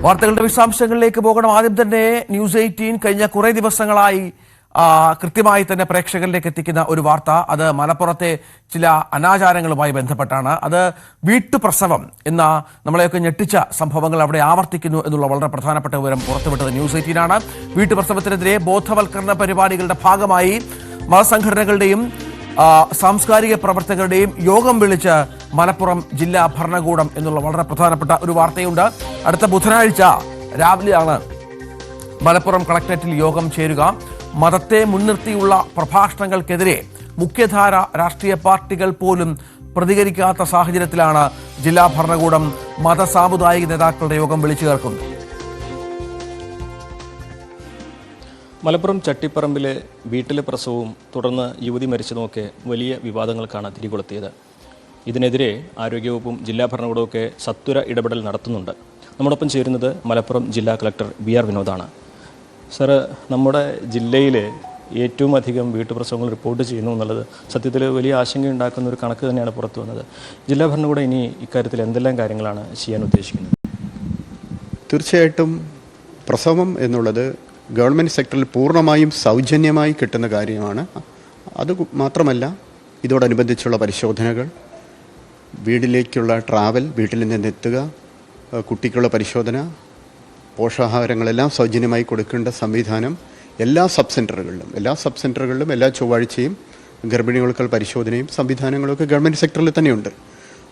വാർത്തകളുടെ വിശദാംശങ്ങളിലേക്ക് പോകണം. ആദ്യം തന്നെ ന്യൂസ് 18 കഴിഞ്ഞ കുറേ ദിവസങ്ങളായി കൃത്യമായി തന്നെ പ്രേക്ഷകരിലേക്ക് എത്തിക്കുന്ന ഒരു വാർത്ത. അത് മലപ്പുറത്തെ ചില അനാചാരങ്ങളുമായി ബന്ധപ്പെട്ടാണ്. അത് വീട്ടുപ്രസവം എന്ന നമ്മളെയൊക്കെ ഞെട്ടിച്ച സംഭവങ്ങൾ അവിടെ ആവർത്തിക്കുന്നു എന്നുള്ള വളരെ പ്രധാനപ്പെട്ട വിവരം പുറത്തുവിട്ടത് ന്യൂസ് 18 ആണ്. വീട്ടുപ്രസവത്തിനെതിരെ ബോധവൽക്കരണ പരിപാടികളുടെ ഭാഗമായി മതസംഘടനകളുടെയും സാംസ്കാരിക പ്രവർത്തകരുടെയും യോഗം വിളിച്ച് മലപ്പുറം ജില്ലാ ഭരണകൂടം എന്നുള്ള വളരെ പ്രധാനപ്പെട്ട ഒരു വാർത്തയുണ്ട്. അടുത്ത ബുധനാഴ്ച രാവിലെയാണ് മലപ്പുറം കളക്ടറേറ്റിൽ യോഗം ചേരുക. മതത്തെ മുൻനിർത്തിയുള്ള പ്രഭാഷണങ്ങൾക്കെതിരെ മുഖ്യധാര രാഷ്ട്രീയ പാർട്ടികൾ പോലും പ്രതികരിക്കാത്ത സാഹചര്യത്തിലാണ് ജില്ലാ ഭരണകൂടം മതസാമുദായിക നേതാക്കളുടെ യോഗം വിളിച്ചു ചേർക്കുന്നത്. മലപ്പുറം ചട്ടിപ്പറമ്പിലെ വീട്ടിലെ പ്രസവവും തുടർന്ന് യുവതി മരിച്ചതുമൊക്കെ വലിയ വിവാദങ്ങൾക്കാണ് തിരികൊളുത്തിയത്. ഇതിനെതിരെ ആരോഗ്യവകുപ്പും ജില്ലാ ഭരണകൂടമൊക്കെ സത്വര ഇടപെടൽ നടത്തുന്നുണ്ട്. നമ്മോടൊപ്പം ചേരുന്നത് മലപ്പുറം ജില്ലാ കളക്ടർ BR വിനോദാണ്. സാറ്, നമ്മുടെ ജില്ലയിൽ ഏറ്റവും അധികം വീട്ടുപ്രസവങ്ങൾ റിപ്പോർട്ട് ചെയ്യുന്നു എന്നുള്ളത് സത്യത്തിൽ വലിയ ആശങ്കയുണ്ടാക്കുന്ന ഒരു കണക്ക് തന്നെയാണ് പുറത്തു വന്നത്. ജില്ലാ ഭരണകൂടം ഇനി ഇക്കാര്യത്തിൽ എന്തെല്ലാം കാര്യങ്ങളാണ് ചെയ്യാൻ ഉദ്ദേശിക്കുന്നത്? തീർച്ചയായിട്ടും പ്രസവം എന്നുള്ളത് ഗവൺമെൻറ് സെക്ടറിൽ പൂർണ്ണമായും സൗജന്യമായി കിട്ടുന്ന കാര്യമാണ്. അത് മാത്രമല്ല, ഇതോടനുബന്ധിച്ചുള്ള പരിശോധനകൾ, വീട്ടിലേക്കുള്ള ട്രാവൽ, വീട്ടിൽ നിന്നെത്തുക, കുട്ടിക്കുള്ള പരിശോധന, പോഷകാഹാരങ്ങളെല്ലാം സൗജന്യമായി കൊടുക്കേണ്ട സംവിധാനം എല്ലാ സബ് സെൻറ്ററുകളിലും എല്ലാ ചൊവ്വാഴ്ചയും ഗർഭിണികൾക്കുള്ള പരിശോധനയും സംവിധാനങ്ങളൊക്കെ ഗവൺമെൻറ് സെക്ടറിൽ തന്നെയുണ്ട്.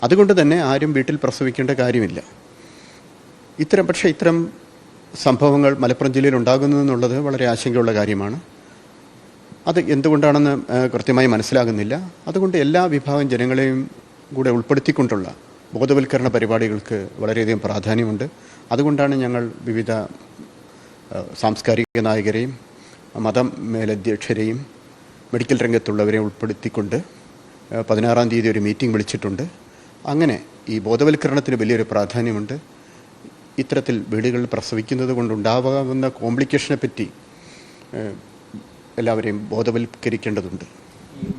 അതുകൊണ്ട് തന്നെ ആരും വീട്ടിൽ പ്രസവിക്കേണ്ട കാര്യമില്ല. ഇത്തരം സംഭവങ്ങൾ മലപ്പുറം ജില്ലയിൽ ഉണ്ടാകുന്നു എന്നുള്ളത് വളരെ ആശങ്കയുള്ള കാര്യമാണ്. അത് എന്തുകൊണ്ടാണെന്ന് കൃത്യമായി മനസ്സിലാകുന്നില്ല. അതുകൊണ്ട് എല്ലാ വിഭാഗം ജനങ്ങളെയും കൂടെ ഉൾപ്പെടുത്തിക്കൊണ്ടുള്ള ബോധവൽക്കരണ പരിപാടികൾക്ക് വളരെയധികം പ്രാധാന്യമുണ്ട്. അതുകൊണ്ടാണ് ഞങ്ങൾ വിവിധ സാംസ്കാരിക നായകരെയും മതം മേലധ്യക്ഷരെയും മെഡിക്കൽ രംഗത്തുള്ളവരെയും ഉൾപ്പെടുത്തിക്കൊണ്ട് 16-ാം തീയതി ഒരു മീറ്റിംഗ് വിളിച്ചിട്ടുണ്ട്. അങ്ങനെ ഈ ബോധവൽക്കരണത്തിന് വലിയൊരു പ്രാധാന്യമുണ്ട്. ഇത്തരത്തിൽ വീടുകളിൽ പ്രസവിക്കുന്നത് കൊണ്ടുണ്ടാകാവുന്ന കോംപ്ലിക്കേഷനെ പറ്റി എല്ലാവരെയും ബോധവൽക്കരിക്കേണ്ടതുണ്ട്.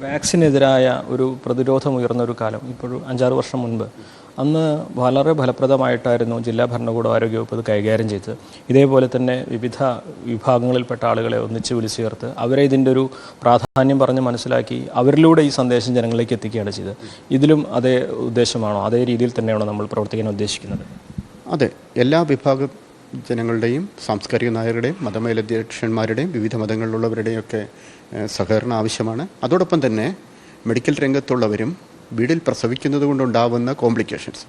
വാക്സിനെതിരായ ഒരു പ്രതിരോധം ഉയർന്നൊരു കാലം ഇപ്പോൾ 5-6 വർഷം മുൻപ്, അന്ന് വളരെ ഫലപ്രദമായിട്ടായിരുന്നു ജില്ലാ ഭരണകൂടം ആരോഗ്യവകുപ്പ് അത് കൈകാര്യം ചെയ്തത്. ഇതേപോലെ തന്നെ വിവിധ വിഭാഗങ്ങളിൽപ്പെട്ട ആളുകളെ ഒന്നിച്ച് വിളിച്ചു ചേർത്ത് അവരെ ഇതിൻ്റെ ഒരു പ്രാധാന്യം പറഞ്ഞ് മനസ്സിലാക്കി അവരിലൂടെ ഈ സന്ദേശം ജനങ്ങളിലേക്ക് എത്തിക്കുകയാണ് ചെയ്തത്. ഇതിലും അതേ ഉദ്ദേശമാണോ, അതേ രീതിയിൽ തന്നെയാണോ നമ്മൾ പ്രവർത്തിക്കാൻ ഉദ്ദേശിക്കുന്നത്? അതെ, എല്ലാ വിഭാഗം ജനങ്ങളുടെയും സാംസ്കാരിക നായകരുടെയും മതമേലധ്യക്ഷന്മാരുടെയും വിവിധ മതങ്ങളിലുള്ളവരുടെയും ഒക്കെ സഹകരണം ആവശ്യമാണ്. അതോടൊപ്പം തന്നെ മെഡിക്കൽ രംഗത്തുള്ളവരും വീട്ടിൽ പ്രസവിക്കുന്നത് കൊണ്ടുണ്ടാകുന്ന കോംപ്ലിക്കേഷൻസ്,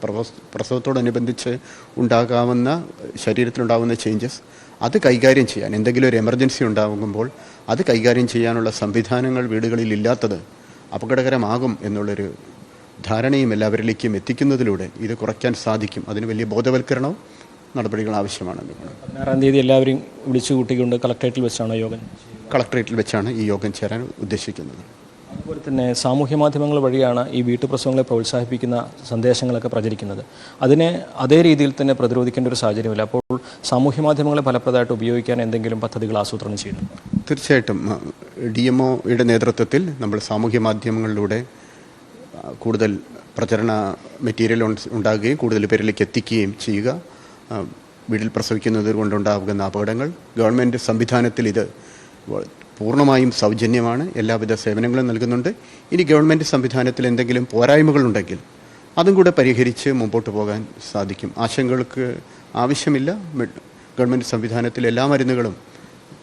പ്രസവത്തോടനുബന്ധിച്ച് ഉണ്ടാകാവുന്ന ശരീരത്തിലുണ്ടാകുന്ന ചേഞ്ചസ്, അത് കൈകാര്യം ചെയ്യാൻ, എന്തെങ്കിലും ഒരു എമർജൻസി ഉണ്ടാകുമ്പോൾ അത് കൈകാര്യം ചെയ്യാനുള്ള സംവിധാനങ്ങൾ വീടുകളിൽ ഇല്ലാത്തത് അപകടകരമാകും എന്നുള്ളൊരു ധാരണയും എല്ലാവരിലേക്കും എത്തിക്കുന്നതിലൂടെ ഇത് കുറയ്ക്കാൻ സാധിക്കും. അതിന് വലിയ ബോധവൽക്കരണവും നടപടികൾ ആവശ്യമാണ്. 16-ാം തീയതി എല്ലാവരെയും വിളിച്ചു കൂട്ടിക്കൊണ്ട് കളക്ടറേറ്റിൽ വെച്ചാണ് ഈ യോഗം ചേരാൻ ഉദ്ദേശിക്കുന്നത്. അതുപോലെ തന്നെ സാമൂഹ്യ മാധ്യമങ്ങൾ വഴിയാണ് ഈ വീട്ടുപ്രസവങ്ങളെ പ്രോത്സാഹിപ്പിക്കുന്ന സന്ദേശങ്ങളൊക്കെ പ്രചരിക്കുന്നത്. അതിനെ അതേ രീതിയിൽ തന്നെ പ്രതിരോധിക്കേണ്ട ഒരു സാഹചര്യമില്ല. അപ്പോൾ സാമൂഹ്യ മാധ്യമങ്ങളെ ഫലപ്രദമായിട്ട് ഉപയോഗിക്കാൻ എന്തെങ്കിലും പദ്ധതികൾ ആസൂത്രണം ചെയ്യുന്നു? തീർച്ചയായിട്ടും DMOയുടെ നേതൃത്വത്തിൽ നമ്മൾ സാമൂഹ്യ മാധ്യമങ്ങളിലൂടെ കൂടുതൽ പ്രചരണ മെറ്റീരിയൽ ഉണ്ടാകുകയും കൂടുതൽ പേരിലേക്ക് എത്തിക്കുകയും ചെയ്യുക. വീട്ടിൽ പ്രസവിക്കുന്നത് കൊണ്ടുണ്ടാകുന്ന അപകടങ്ങൾ, ഗവൺമെൻറ് സംവിധാനത്തിൽ ഇത് പൂർണ്ണമായും സൗജന്യമാണ്, എല്ലാവിധ സേവനങ്ങളും നൽകുന്നുണ്ട്. ഇനി ഗവൺമെൻറ് സംവിധാനത്തിൽ എന്തെങ്കിലും പോരായ്മകളുണ്ടെങ്കിൽ അതും കൂടെ പരിഹരിച്ച് മുമ്പോട്ട് പോകാൻ സാധിക്കും. ആശങ്കകൾക്ക് ആവശ്യമില്ല. ഗവൺമെൻറ് സംവിധാനത്തിൽ എല്ലാ മരുന്നുകളും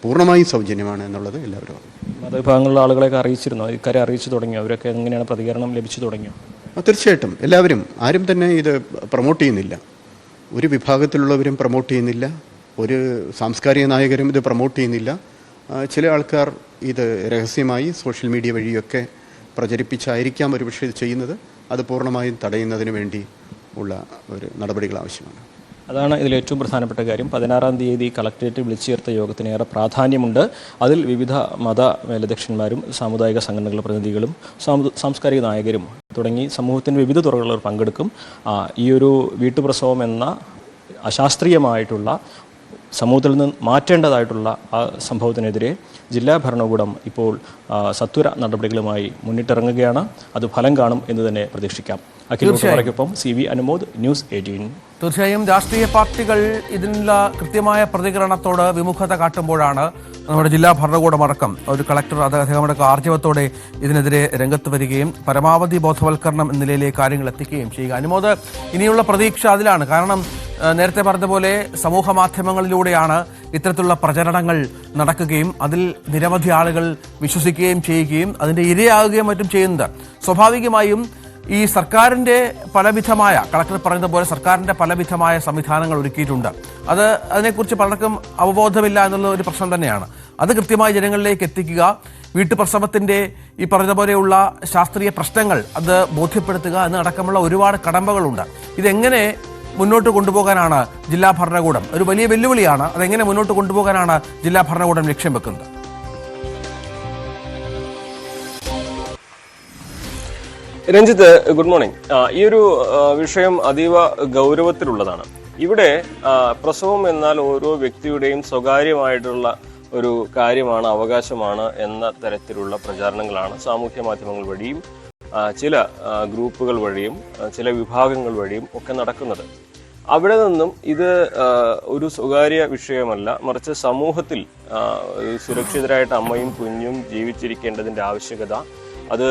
പൂർണ്ണമായും സൗജന്യമാണ് എന്നുള്ളത് എല്ലാവരും അറിയും. മതവിഭാഗങ്ങളിലുള്ള ആളുകളെയൊക്കെ അറിയിച്ചിരുന്നോ? ഇക്കാര്യം അറിയിച്ചു തുടങ്ങിയോ? അവരൊക്കെ എങ്ങനെയാണ് പ്രതികരണം ലഭിച്ചു തുടങ്ങിയോ? തീർച്ചയായിട്ടും എല്ലാവരും, ആരും തന്നെ ഇത് പ്രൊമോട്ട് ചെയ്യുന്നില്ല. ഒരു വിഭാഗത്തിലുള്ളവരും പ്രൊമോട്ട് ചെയ്യുന്നില്ല, ഒരു സാംസ്കാരിക നായകരും ഇത് പ്രൊമോട്ട് ചെയ്യുന്നില്ല. ചില ആൾക്കാർ ഇത് രഹസ്യമായി സോഷ്യൽ മീഡിയ വഴിയൊക്കെ പ്രചരിപ്പിച്ചായിരിക്കാം ഒരുപക്ഷെ ഇത് ചെയ്യുന്നത്. അത് പൂർണ്ണമായും തടയുന്നതിന് വേണ്ടി ഉള്ള ഒരു നടപടികൾ ആവശ്യമാണ്. അതാണ് ഇതിൽ ഏറ്റവും പ്രധാനപ്പെട്ട കാര്യം. 16-ാം തീയതി കളക്ടറേറ്റ് വിളിച്ചു ചേർത്ത യോഗത്തിന് ഏറെ പ്രാധാന്യമുണ്ട്. അതിൽ വിവിധ മത മേലധ്യക്ഷന്മാരും സാമുദായിക സംഘടനകളുടെ പ്രതിനിധികളും സാംസ്കാരിക നായകരും തുടങ്ങി സമൂഹത്തിൻ്റെ വിവിധ തുറകളിൽ പങ്കെടുക്കും. ഈ ഒരു വീട്ടുപ്രസവം എന്ന അശാസ്ത്രീയമായിട്ടുള്ള സമൂഹത്തിൽ നിന്ന് മാറ്റേണ്ടതായിട്ടുള്ള ആ സംഭവത്തിനെതിരെ ജില്ലാ ഭരണകൂടം ഇപ്പോൾ സത്വര നടപടികളുമായി മുന്നിട്ടിറങ്ങുകയാണ്. അത് ഫലം കാണും എന്ന് തന്നെ പ്രതീക്ഷിക്കാം. Akhil മുത്തമറയ്ക്കൊപ്പം CV Anumod, News 18. തീർച്ചയായും രാഷ്ട്രീയ പാർട്ടികൾ ഇതിനുള്ള കൃത്യമായ പ്രതികരണത്തോട് വിമുഖത കാട്ടുമ്പോഴാണ് നമ്മുടെ ജില്ലാ ഭരണകൂടം അടക്കം ഒരു കളക്ടർ അദ്ദേഹമടക്കം ആർജവത്തോടെ ഇതിനെതിരെ രംഗത്ത് വരികയും പരമാവധി ബോധവൽക്കരണം എന്ന നിലയിലേക്ക് കാര്യങ്ങൾ എത്തിക്കുകയും ചെയ്യുക. അനുമോദ്, ഇനിയുള്ള പ്രതീക്ഷ അതിലാണ്. കാരണം നേരത്തെ പറഞ്ഞതുപോലെ സമൂഹ മാധ്യമങ്ങളിലൂടെയാണ് ഇത്തരത്തിലുള്ള പ്രചരണങ്ങൾ നടക്കുകയും അതിൽ നിരവധി ആളുകൾ വിശ്വസിക്കുകയും ചെയ്യുകയും അതിൻ്റെ ഇരയാകുകയും മറ്റും ചെയ്യുന്നത്. സ്വാഭാവികമായും ഈ സർക്കാരിൻ്റെ പലവിധമായ, കളക്ടർ പറഞ്ഞതുപോലെ സർക്കാരിൻ്റെ പലവിധമായ സംവിധാനങ്ങൾ ഒരുക്കിയിട്ടുണ്ട്. അതിനെക്കുറിച്ച് പലർക്കും അവബോധമില്ല എന്നുള്ള ഒരു പ്രശ്നം തന്നെയാണ്. അത് കൃത്യമായി ജനങ്ങളിലേക്ക് എത്തിക്കുക, വീട്ടുപ്രസവത്തിൻ്റെ ഈ പറഞ്ഞതുപോലെയുള്ള ശാസ്ത്രീയ പ്രശ്നങ്ങൾ അത് ബോധ്യപ്പെടുത്തുക എന്നടക്കമുള്ള ഒരുപാട് കടമ്പകളുണ്ട്. ഇതെങ്ങനെ മുന്നോട്ട് കൊണ്ടുപോകാനാണ് ജില്ലാ ഭരണകൂടം, ഒരു വലിയ വെല്ലുവിളിയാണ്, അതെങ്ങനെ മുന്നോട്ട് കൊണ്ടുപോകാനാണ് ജില്ലാ ഭരണകൂടം ലക്ഷ്യം വെക്കുന്നത്? Ranjith, good morning. ഈ ഒരു വിഷയം അതീവ ഗൗരവത്തിലുള്ളതാണ്. ഇവിടെ പ്രസവം എന്നാൽ ഓരോ വ്യക്തിയുടെയും സ്വകാര്യമായിട്ടുള്ള ഒരു കാര്യമാണ്, അവകാശമാണ് എന്ന തരത്തിലുള്ള പ്രചാരണങ്ങളാണ് സാമൂഹ്യ മാധ്യമങ്ങൾ വഴിയും ചില ഗ്രൂപ്പുകൾ വഴിയും ചില വിഭാഗങ്ങൾ വഴിയും ഒക്കെ നടക്കുന്നത്. അവിടെ നിന്നും ഇത് ഒരു സ്വകാര്യ വിഷയമല്ല, മറിച്ച് സമൂഹത്തിൽ സുരക്ഷിതരായിട്ട് അമ്മയും കുഞ്ഞും ജീവിച്ചിരിക്കേണ്ടതിൻ്റെ ആവശ്യകത, അത്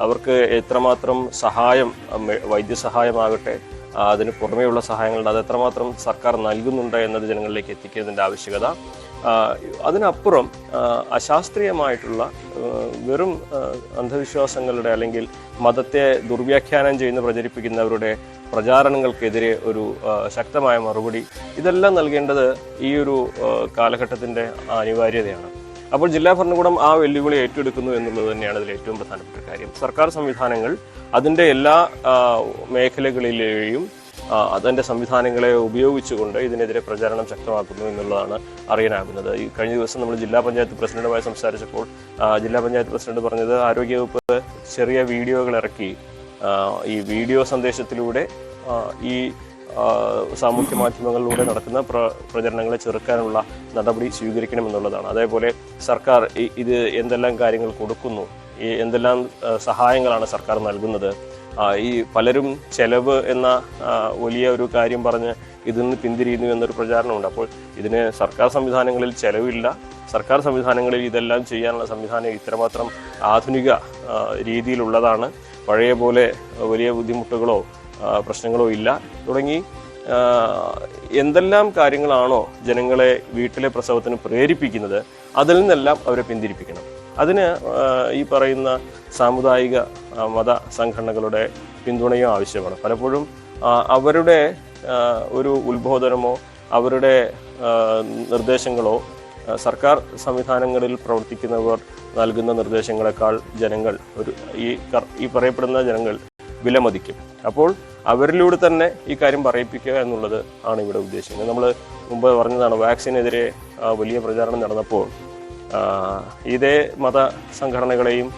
അവർക്ക് എത്രമാത്രം സഹായം, വൈദ്യസഹായമാകട്ടെ അതിന് പുറമേയുള്ള സഹായങ്ങളുണ്ട്, അത് എത്രമാത്രം സർക്കാർ നൽകുന്നുണ്ട് എന്നത് ജനങ്ങളിലേക്ക് എത്തിക്കുന്നതിൻ്റെ ആവശ്യകത, അതിനപ്പുറം അശാസ്ത്രീയമായിട്ടുള്ള വെറും അന്ധവിശ്വാസങ്ങളുടെ അല്ലെങ്കിൽ മതത്തെ ദുർവ്യാഖ്യാനം ചെയ്യുന്ന പ്രചരിപ്പിക്കുന്നവരുടെ പ്രചാരണങ്ങൾക്കെതിരെ ഒരു ശക്തമായ മറുപടി, ഇതെല്ലാം നൽകേണ്ടത് ഈ ഒരു കാലഘട്ടത്തിൻ്റെ അനിവാര്യതയാണ്. അപ്പോൾ ജില്ലാ ഭരണകൂടം ആ വെല്ലുവിളി ഏറ്റെടുക്കുന്നു എന്നുള്ളത് തന്നെയാണ് അതിൽ ഏറ്റവും പ്രധാനപ്പെട്ട കാര്യം. സർക്കാർ സംവിധാനങ്ങൾ അതിൻ്റെ എല്ലാ മേഖലകളിലെയും അതിൻ്റെ സംവിധാനങ്ങളെ ഉപയോഗിച്ചുകൊണ്ട് ഇതിനെതിരെ പ്രചാരണം ശക്തമാക്കുന്നു എന്നുള്ളതാണ് അറിയാനാകുന്നത്. ഈ കഴിഞ്ഞ ദിവസം നമ്മൾ ജില്ലാ പഞ്ചായത്ത് പ്രസിഡന്റുമായി സംസാരിച്ചപ്പോൾ ജില്ലാ പഞ്ചായത്ത് പ്രസിഡന്റ് പറഞ്ഞത് ആരോഗ്യവകുപ്പ് ചെറിയ വീഡിയോകൾ ഇറക്കി ഈ വീഡിയോ സന്ദേശത്തിലൂടെ ഈ സാമൂഹ്യ മാധ്യമങ്ങളിലൂടെ നടക്കുന്ന പ്രചരണങ്ങളെ ചെറുക്കാനുള്ള നടപടി സ്വീകരിക്കണമെന്നുള്ളതാണ്. അതേപോലെ സർക്കാർ ഇത് എന്തെല്ലാം കാര്യങ്ങൾ കൊടുക്കുന്നു, ഈ എന്തെല്ലാം സഹായങ്ങളാണ് സർക്കാർ നൽകുന്നത്, ഈ പലരും ചെലവ് എന്ന വലിയ ഒരു കാര്യം പറഞ്ഞ് ഇതിൽ നിന്ന് പിന്തിരിയുന്നു എന്നൊരു പ്രചാരണമുണ്ട്. അപ്പോൾ ഇതിന് സർക്കാർ സംവിധാനങ്ങളിൽ ചെലവില്ല, സർക്കാർ സംവിധാനങ്ങളിൽ ഇതെല്ലാം ചെയ്യാനുള്ള സംവിധാനം ഇത്രമാത്രം ആധുനിക രീതിയിലുള്ളതാണ്, പഴയ പോലെ വലിയ ബുദ്ധിമുട്ടുകളോ പ്രശ്നങ്ങളോ ഇല്ല തുടങ്ങി എന്തെല്ലാം കാര്യങ്ങളാണോ ജനങ്ങളെ വീട്ടിലെ പ്രസവത്തിന് പ്രേരിപ്പിക്കുന്നത് അതിൽ നിന്നെല്ലാം അവരെ പിന്തിരിപ്പിക്കണം. അതിന് ഈ പറയുന്ന സാമുദായിക മത സംഘടനകളുടെ പിന്തുണയോ ആവശ്യമാണ്. പലപ്പോഴും അവരുടെ ഒരു ഉത്ബോധനമോ അവരുടെ നിർദ്ദേശങ്ങളോ സർക്കാർ സംവിധാനങ്ങളിൽ പ്രവർത്തിക്കുന്നവർ നൽകുന്ന നിർദ്ദേശങ്ങളെക്കാൾ ജനങ്ങൾ ഈ പറയപ്പെടുന്ന ജനങ്ങൾ വിലമതിക്കും. അപ്പോൾ അവരിലൂടെ തന്നെ ഈ കാര്യം പറയിപ്പിക്കുക എന്നുള്ളത് ആണ് ഇവിടെ ഉദ്ദേശിക്കുന്നത്. നമ്മൾ മുമ്പ് പറഞ്ഞതാണ്, വാക്സിനെതിരെ വലിയ പ്രചാരണം നടന്നപ്പോൾ ഇതേ മത സംഘടനകളെയും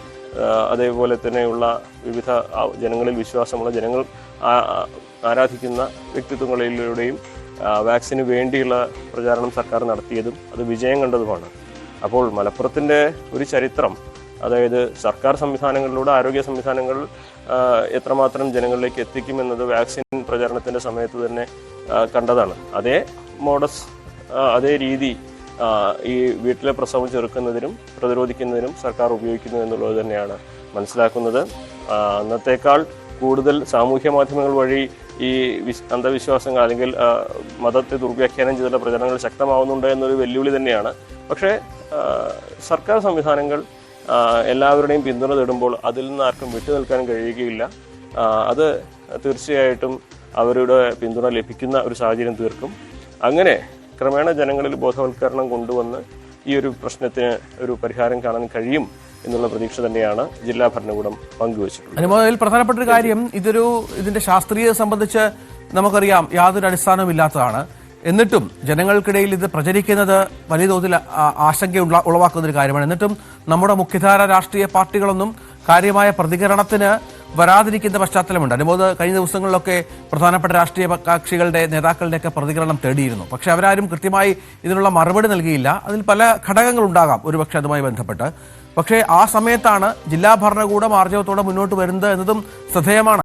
അതേപോലെ തന്നെയുള്ള വിവിധ ജനങ്ങളിൽ വിശ്വാസമുള്ള ജനങ്ങൾ ആരാധിക്കുന്ന വ്യക്തിത്വങ്ങളിലൂടെയും വാക്സിന് വേണ്ടിയുള്ള പ്രചാരണം സർക്കാർ നടത്തിയതും അത് വിജയം കണ്ടതുമാണ്. അപ്പോൾ മലപ്പുറത്തിൻ്റെ ഒരു ചരിത്രം, അതായത് സർക്കാർ സംവിധാനങ്ങളിലൂടെ ആരോഗ്യ സംവിധാനങ്ങൾ എത്രമാത്രം ജനങ്ങളിലേക്ക് എത്തിക്കുമെന്നത് വാക്സിൻ പ്രചാരണത്തിൻ്റെ സമയത്ത് തന്നെ കണ്ടതാണ്. അതേ മോഡസ്, അതേ രീതി ഈ വീട്ടിലെ പ്രസവം ചെറുക്കുന്നതിനും പ്രതിരോധിക്കുന്നതിനും സർക്കാർ ഉപയോഗിക്കുന്നു എന്നുള്ളത് തന്നെയാണ് മനസ്സിലാക്കുന്നത്. അന്നത്തേക്കാൾ കൂടുതൽ സാമൂഹ്യ മാധ്യമങ്ങൾ വഴി ഈ അന്ധവിശ്വാസങ്ങൾ അല്ലെങ്കിൽ മതത്തെ ദുർവ്യാഖ്യാനം ചെയ്തുള്ള പ്രചരണങ്ങൾ ശക്തമാവുന്നുണ്ട് എന്നൊരു വെല്ലുവിളി തന്നെയാണ്. പക്ഷേ സർക്കാർ സംവിധാനങ്ങൾ എല്ലാവരുടെയും പിന്തുണ തേടുമ്പോൾ അതിൽ നിന്ന് ആർക്കും വിട്ടു നിൽക്കാൻ കഴിയുകയില്ല. അത് തീർച്ചയായിട്ടും അവരുടെ പിന്തുണ ലഭിക്കുന്ന ഒരു സാഹചര്യം തീർക്കും. അങ്ങനെ ക്രമേണ ജനങ്ങളിൽ ബോധവൽക്കരണം കൊണ്ടുവന്ന് ഈ ഒരു പ്രശ്നത്തിന് ഒരു പരിഹാരം കാണാൻ കഴിയും എന്നുള്ള പ്രതീക്ഷ തന്നെയാണ് ജില്ലാ ഭരണകൂടം പങ്കുവച്ചിട്ടുള്ളത്. അനുമോദയിൽ പ്രധാനപ്പെട്ട ഒരു കാര്യം, ഇതിന്റെ ശാസ്ത്രീയത സംബന്ധിച്ച് നമുക്കറിയാം യാതൊരു അടിസ്ഥാനവുമില്ലാത്തതാണ്. എന്നിട്ടും ജനങ്ങൾക്കിടയിൽ ഇത് പ്രചരിക്കുന്നത് വലിയ തോതിൽ ആശങ്ക ഉളവാക്കുന്ന ഒരു കാര്യമാണ്. എന്നിട്ടും നമ്മുടെ മുഖ്യധാര രാഷ്ട്രീയ പാർട്ടികളൊന്നും കാര്യമായ പ്രതികരണത്തിന് വരാതിരിക്കുന്ന പശ്ചാത്തലമുണ്ട്. അനുമോദ് കഴിഞ്ഞ ദിവസങ്ങളിലൊക്കെ പ്രധാനപ്പെട്ട രാഷ്ട്രീയ കക്ഷികളുടെ നേതാക്കളുടെയൊക്കെ പ്രതികരണം തേടിയിരുന്നു. പക്ഷെ അവരാരും കൃത്യമായി ഇതിനുള്ള മറുപടി നൽകിയില്ല. അതിൽ പല ഘടകങ്ങളുണ്ടാകാം ഒരുപക്ഷെ അതുമായി ബന്ധപ്പെട്ട്. പക്ഷേ ആ സമയത്താണ് ജില്ലാ ഭരണകൂടം ആർജവത്തോടെ മുന്നോട്ട് വരുന്നത് എന്നതും ശ്രദ്ധേയമാണ്.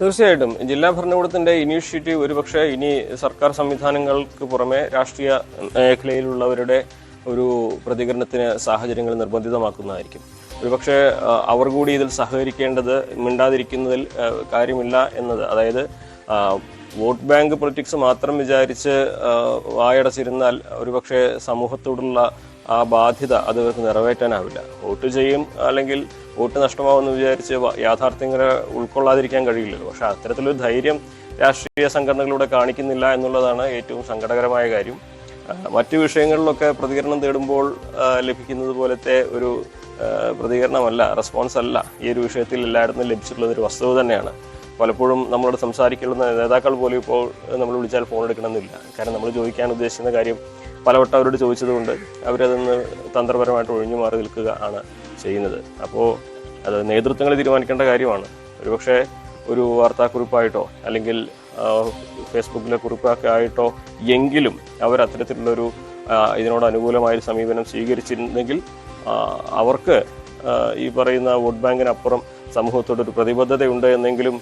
തീർച്ചയായിട്ടും ജില്ലാ ഭരണകൂടത്തിന്റെ ഇനീഷ്യേറ്റീവ് ഒരുപക്ഷെ ഇനി സർക്കാർ സംവിധാനങ്ങൾക്ക് പുറമെ രാഷ്ട്രീയ മേഖലയിലുള്ളവരുടെ ഒരു പ്രതികരണത്തിന് സാഹചര്യങ്ങൾ നിർബന്ധിതമാക്കുന്നതായിരിക്കും. ഒരുപക്ഷെ അവർ കൂടി ഇതിൽ സഹകരിക്കേണ്ടത്, മിണ്ടാതിരിക്കുന്നതിൽ കാര്യമില്ല എന്നത്. അതായത് വോട്ട് ബാങ്ക് പൊളിറ്റിക്സ് മാത്രം വിചാരിച്ച് വായടച്ചിരുന്നാൽ ഒരുപക്ഷെ സമൂഹത്തോടുള്ള ആ ബാധ്യത അത് നിറവേറ്റാനാവില്ല. വോട്ട് ചെയ്യും, അല്ലെങ്കിൽ വോട്ട് നഷ്ടമാവുമെന്ന് വിചാരിച്ച് യാഥാർത്ഥ്യങ്ങളെ ഉൾക്കൊള്ളാതിരിക്കാൻ കഴിയില്ലല്ലോ. പക്ഷെ അത്തരത്തിലൊരു ധൈര്യം രാഷ്ട്രീയ സംഘടനകളിലൂടെ കാണിക്കുന്നില്ല എന്നുള്ളതാണ് ഏറ്റവും സങ്കടകരമായ കാര്യം. മറ്റു വിഷയങ്ങളിലൊക്കെ പ്രതികരണം തേടുമ്പോൾ ലഭിക്കുന്നത് പോലത്തെ ഒരു പ്രതികരണമല്ല, റെസ്പോൺസ് അല്ല ഈ ഒരു വിഷയത്തിൽ എല്ലായിടത്തും ലഭിച്ചിട്ടുള്ളത്. ഒരു വസ്തുത തന്നെയാണ്. പലപ്പോഴും നമ്മളോട് സംസാരിക്കുന്ന നേതാക്കൾ പോലും ഇപ്പോൾ നമ്മൾ വിളിച്ചാൽ ഫോൺ എടുക്കണമെന്നില്ല. കാരണം നമ്മൾ ചോദിക്കാൻ ഉദ്ദേശിക്കുന്ന കാര്യം പലവട്ടം അവരോട് ചോദിച്ചതുകൊണ്ട് അവരതൊന്ന് തന്ത്രപരമായിട്ട് ഒഴിഞ്ഞു മാറി നിൽക്കുക ആണ് ചെയ്യുന്നത്. അപ്പോൾ അത് നേതൃത്വങ്ങൾ തീരുമാനിക്കേണ്ട കാര്യമാണ്. ഒരുപക്ഷെ ഒരു വാർത്താക്കുറിപ്പായിട്ടോ അല്ലെങ്കിൽ ഫേസ്ബുക്കിലെ കുറിപ്പൊക്കെ ആയിട്ടോ എങ്കിലും അവർ അത്തരത്തിലുള്ളൊരു ഇതിനോട് അനുകൂലമായൊരു സമീപനം സ്വീകരിച്ചിരുന്നെങ്കിൽ അവർക്ക് ഈ പറയുന്ന വോട്ട് ബാങ്കിനപ്പുറം സമൂഹത്തോടൊരു പ്രതിബദ്ധതയുണ്ട് എന്നെങ്കിലും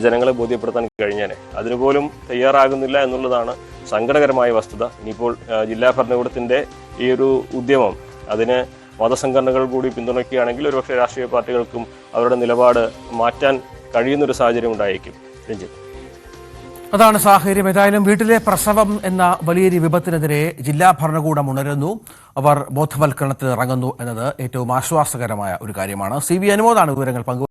ജനങ്ങളെ ബോധ്യപ്പെടുത്താൻ കഴിഞ്ഞേനെ. അതിനുപോലും തയ്യാറാകുന്നില്ല എന്നുള്ളതാണ് സങ്കടകരമായ വസ്തുത. ഇനിയിപ്പോൾ ജില്ലാ ഭരണകൂടത്തിൻ്റെ ഈ ഒരു ഉദ്യമം അതിന് മതസംഘടനകൾ കൂടി പിന്തുണയ്ക്കുകയാണെങ്കിൽ ഒരുപക്ഷെ രാഷ്ട്രീയ പാർട്ടികൾക്കും അവരുടെ നിലപാട് മാറ്റാൻ കഴിയുന്നൊരു സാഹചര്യം ഉണ്ടായിരിക്കും. രഞ്ജിത്ത്, അതാണ് സാഹചര്യം. ഏതായാലും വീട്ടിലെ പ്രസവം എന്ന വലിയൊരു വിപത്തിനെതിരെ ജില്ലാ ഭരണകൂടം ഉണരുന്നു, അവർ ബോധവൽക്കരണത്തിന് ഇറങ്ങുന്നു എന്നത് ഏറ്റവും ആശ്വാസകരമായ ഒരു കാര്യമാണ്. CV അനുമോദാണ് വിവരങ്ങൾ പങ്കുവച്ചത്.